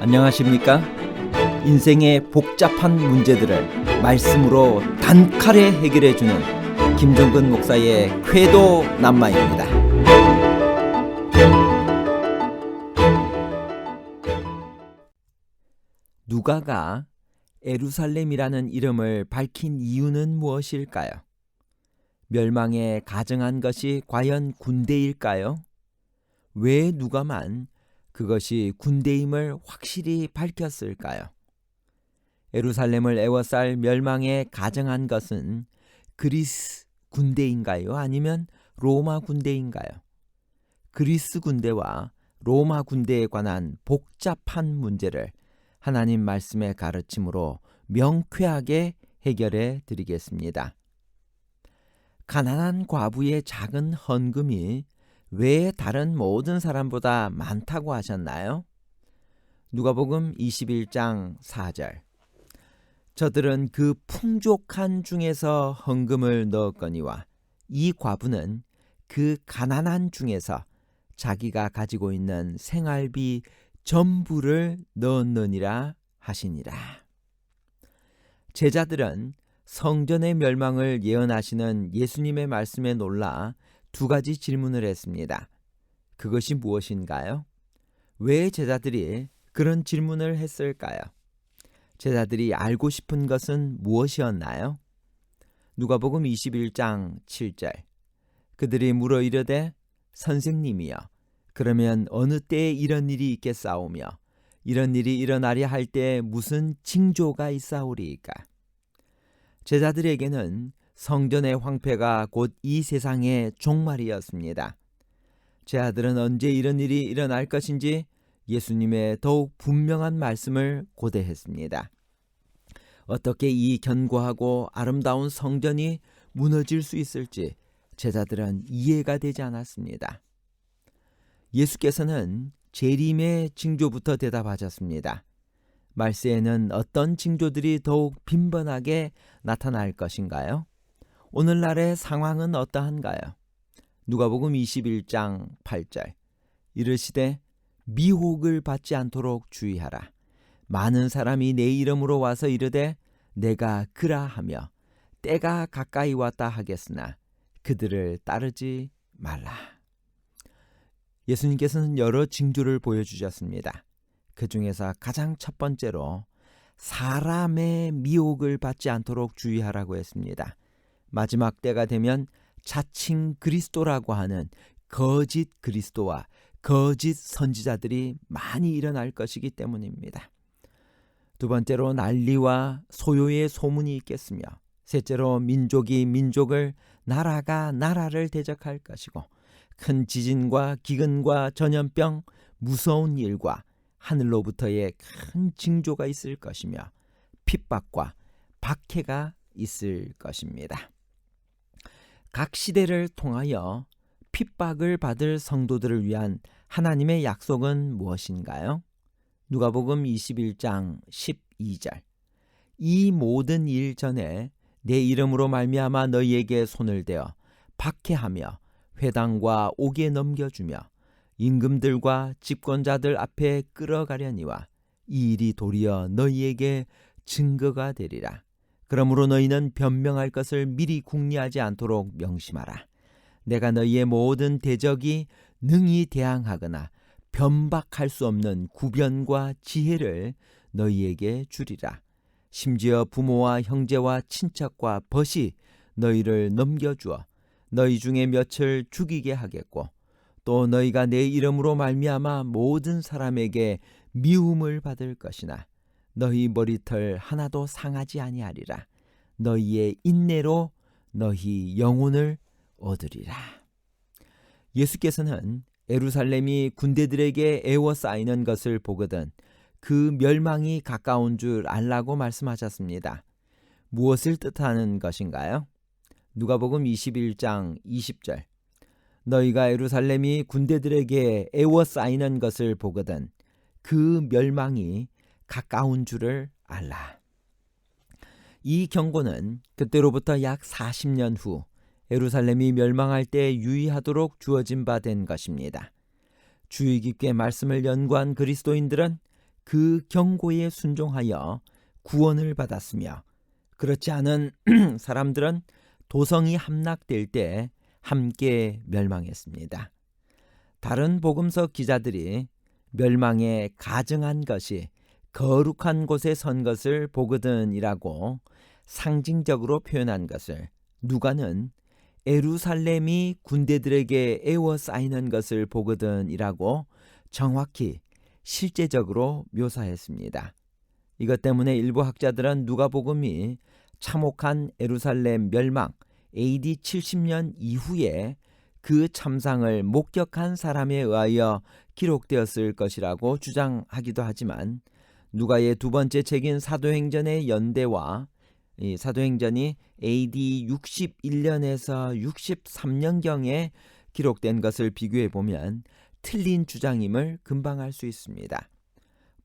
안녕하십니까? 인생의 복잡한 문제들을 말씀으로 단칼에 해결해주는 김종근 목사의 쾌도 남마입니다. 누가가 예루살렘이라는 이름을 밝힌 이유는 무엇일까요? 멸망에 가증한 것이 과연 군대일까요? 왜 누가만 그것이 군대임을 확실히 밝혔을까요? 예루살렘을 에워쌀 멸망에 가증한 것은 그리스 군대인가요? 아니면 로마 군대인가요? 그리스 군대와 로마 군대에 관한 복잡한 문제를 하나님 말씀의 가르침으로 명쾌하게 해결해 드리겠습니다. 가난한 과부의 작은 헌금이 왜 다른 모든 사람보다 많다고 하셨나요? 누가복음 21장 4절. 저들은 그 풍족한 중에서 헌금을 넣었거니와 이 과부는 그 가난한 중에서 자기가 가지고 있는 생활비 전부를 넣었느니라 하시니라. 제자들은 성전의 멸망을 예언하시는 예수님의 말씀에 놀라 두 가지 질문을 했습니다. 그것이 무엇인가요? 왜 제자들이 그런 질문을 했을까요? 제자들이 알고 싶은 것은 무엇이었나요? 누가복음 21장 7절. 그들이 물어 이르되 선생님이여, 그러면 어느 때에 이런 일이 있겠사오며 이런 일이 일어나려 할 때에 무슨 징조가 있사오리이까? 제자들에게는 성전의 황폐가 곧 이 세상의 종말이었습니다. 제자들은 언제 이런 일이 일어날 것인지 예수님의 더욱 분명한 말씀을 고대했습니다. 어떻게 이 견고하고 아름다운 성전이 무너질 수 있을지 제자들은 이해가 되지 않았습니다. 예수께서는 재림의 징조부터 대답하셨습니다. 말세에는 어떤 징조들이 더욱 빈번하게 나타날 것인가요? 오늘날의 상황은 어떠한가요? 누가복음 21장 8절. 이르시되 미혹을 받지 않도록 주의하라. 많은 사람이 내 이름으로 와서 이르되 내가 그라 하며 때가 가까이 왔다 하겠으나 그들을 따르지 말라. 예수님께서는 여러 징조를 보여주셨습니다. 그 중에서 가장 첫 번째로 사람의 미혹을 받지 않도록 주의하라고 했습니다. 마지막 때가 되면 자칭 그리스도라고 하는 거짓 그리스도와 거짓 선지자들이 많이 일어날 것이기 때문입니다. 두 번째로 난리와 소요의 소문이 있겠으며, 셋째로 민족이 민족을, 나라가 나라를 대적할 것이고, 큰 지진과 기근과 전염병, 무서운 일과 하늘로부터의 큰 징조가 있을 것이며 핍박과 박해가 있을 것입니다. 각 시대를 통하여 핍박을 받을 성도들을 위한 하나님의 약속은 무엇인가요? 누가복음 21장 12절. 이 모든 일 전에 내 이름으로 말미암아 너희에게 손을 대어 박해하며 회당과 옥에 넘겨주며 임금들과 집권자들 앞에 끌어가려니와 이 일이 도리어 너희에게 증거가 되리라. 그러므로 너희는 변명할 것을 미리 궁리하지 않도록 명심하라. 내가 너희의 모든 대적이 능히 대항하거나 변박할 수 없는 구변과 지혜를 너희에게 주리라. 심지어 부모와 형제와 친척과 벗이 너희를 넘겨주어 너희 중에 몇을 죽이게 하겠고, 또 너희가 내 이름으로 말미암아 모든 사람에게 미움을 받을 것이나 너희 머리털 하나도 상하지 아니하리라. 너희의 인내로 너희 영혼을 얻으리라. 예수께서는 예루살렘이 군대들에게 에워싸이는 것을 보거든 그 멸망이 가까운 줄 알라고 말씀하셨습니다. 무엇을 뜻하는 것인가요? 누가복음 21장 20절. 너희가 예루살렘이 군대들에게 에워싸이는 것을 보거든 그 멸망이 가까운 줄을 알라. 이 경고는 그때로부터 약 40년 후 예루살렘이 멸망할 때 유의하도록 주어진 바 된 것입니다. 주의 깊게 말씀을 연구한 그리스도인들은 그 경고에 순종하여 구원을 받았으며 그렇지 않은 사람들은 도성이 함락될 때 함께 멸망했습니다. 다른 복음서 기자들이 멸망에 가증한 것이 거룩한 곳에 선 것을 보거든이라고 상징적으로 표현한 것을 누가는 예루살렘이 군대들에게 에워싸이는 것을 보거든이라고 정확히 실제적으로 묘사했습니다. 이것 때문에 일부 학자들은 누가복음이 참혹한 예루살렘 멸망 AD 70년 이후에 그 참상을 목격한 사람에 의하여 기록되었을 것이라고 주장하기도 하지만 누가의 두 번째 책인 사도행전의 연대와 이 사도행전이 AD 61년에서 63년경에 기록된 것을 비교해 보면 틀린 주장임을 금방 알 수 있습니다.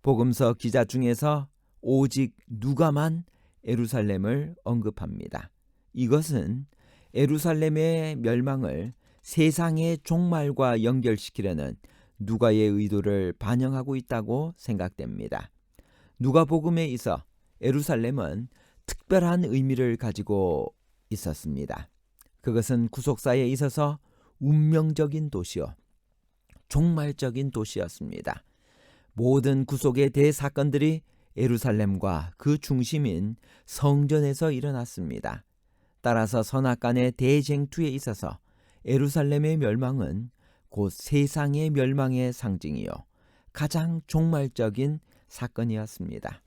복음서 기자 중에서 오직 누가만 예루살렘을 언급합니다. 이것은 예루살렘의 멸망을 세상의 종말과 연결시키려는 누가의 의도를 반영하고 있다고 생각됩니다. 누가복음에 있어 예루살렘은 특별한 의미를 가지고 있었습니다. 그것은 구속사에 있어서 운명적인 도시요, 종말적인 도시였습니다. 모든 구속의 대사건들이 예루살렘과 그 중심인 성전에서 일어났습니다. 따라서 선악간의 대쟁투에 있어서 예루살렘의 멸망은 곧 세상의 멸망의 상징이요 가장 종말적인 사건이었습니다.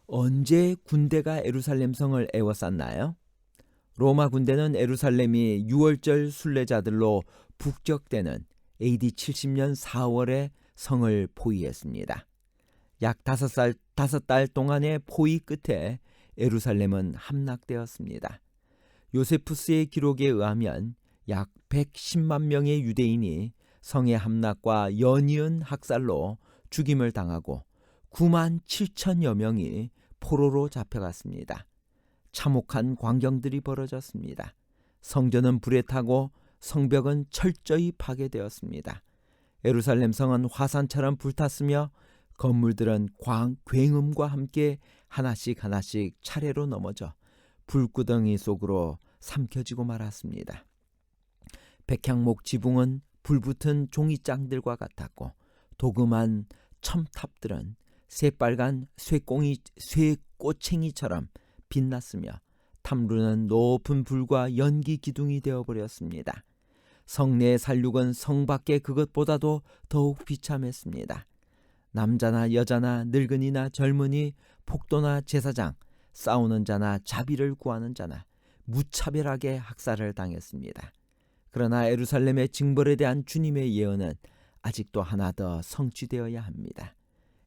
언제 군대가 예루살렘 성을 에워쌌나요? 로마 군대는 예루살렘이 유월절 순례자들로 북적대는 AD 70년 4월에 성을 포위했습니다. 약 5달 동안의 포위 끝에 예루살렘은 함락되었습니다. 요세푸스의 기록에 의하면 약 110만 명의 유대인이 성의 함락과 연이은 학살로 죽임을 당하고 9만 7천여 명이 포로로 잡혀갔습니다. 참혹한 광경들이 벌어졌습니다. 성전은 불에 타고 성벽은 철저히 파괴되었습니다. 예루살렘 성은 화산처럼 불탔으며 건물들은 굉음과 함께 하나씩 차례로 넘어져 불구덩이 속으로 삼켜지고 말았습니다. 백향목 지붕은 불붙은 종이장들과 같았고 도금한 첨탑들은 새빨간 쇠꼬챙이처럼 빛났으며 탐루는 높은 불과 연기 기둥이 되어버렸습니다. 성내의 살육은 성 밖의 그것보다도 더욱 비참했습니다. 남자나 여자나 늙은이나 젊은이, 폭도나 제사장, 싸우는 자나 자비를 구하는 자나 무차별하게 학살을 당했습니다. 그러나 예루살렘의 징벌에 대한 주님의 예언은 아직도 하나 더 성취되어야 합니다.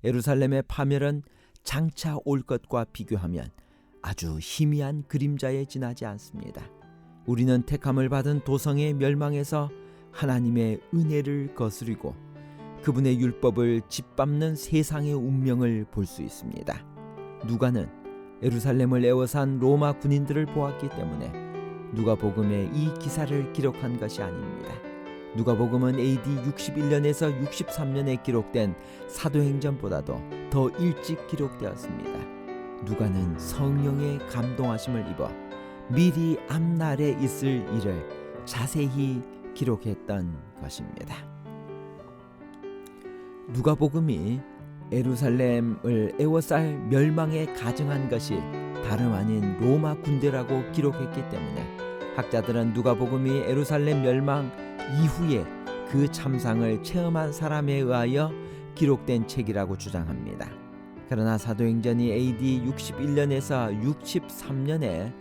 예루살렘의 파멸은 장차 올 것과 비교하면 아주 희미한 그림자에 지나지 않습니다. 우리는 택함을 받은 도성의 멸망에서 하나님의 은혜를 거스르고 그분의 율법을 짓밟는 세상의 운명을 볼 수 있습니다. 누가는 예루살렘을 에워싼 로마 군인들을 보았기 때문에 누가복음에 이 기사를 기록한 것이 아닙니다. 누가복음은 AD 61년에서 63년에 기록된 사도행전보다도 더 일찍 기록되었습니다. 누가는 성령의 감동하심을 입어 미리 앞날에 있을 일을 자세히 기록했던 것입니다. 누가복음이 예루살렘을 에워쌀 멸망에 가증한 것이 다름 아닌 로마 군대라고 기록했기 때문에 학자들은 누가복음이 예루살렘 멸망 이후에 그 참상을 체험한 사람에 의하여 기록된 책이라고 주장합니다. 그러나 사도행전이 AD 61년에서 63년에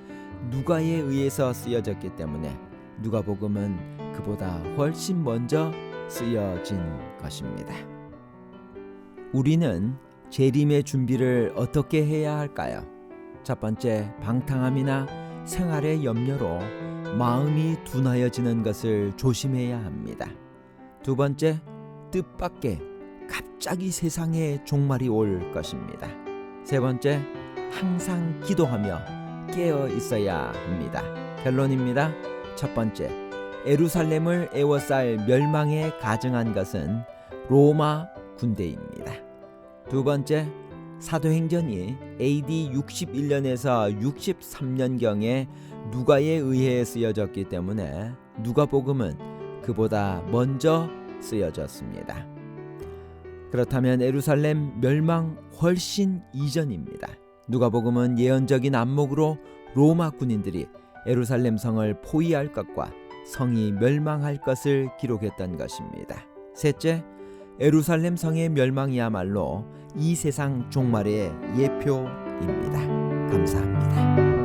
누가에 의해서 쓰여졌기 때문에 누가복음은 그보다 훨씬 먼저 쓰여진 것입니다. 우리는 재림의 준비를 어떻게 해야 할까요? 첫 번째, 방탕함이나 생활의 염려로 마음이 둔하여지는 것을 조심해야 합니다. 두 번째, 뜻밖의 갑자기 세상에 종말이 올 것입니다. 세 번째, 항상 기도하며 깨어 있어야 합니다. 결론입니다. 첫 번째, 예루살렘을 에워쌀 멸망에 가증한 것은 로마 군대입니다. 두 번째, 사도행전이 AD 61년에서 63년경에 누가에 의해 쓰여졌기 때문에 누가복음은 그보다 먼저 쓰여졌습니다. 그렇다면 예루살렘 멸망 훨씬 이전입니다. 누가복음은 예언적인 안목으로 로마 군인들이 예루살렘 성을 포위할 것과 성이 멸망할 것을 기록했던 것입니다. 셋째, 예루살렘 성의 멸망이야말로 이 세상 종말의 예표입니다. 감사합니다.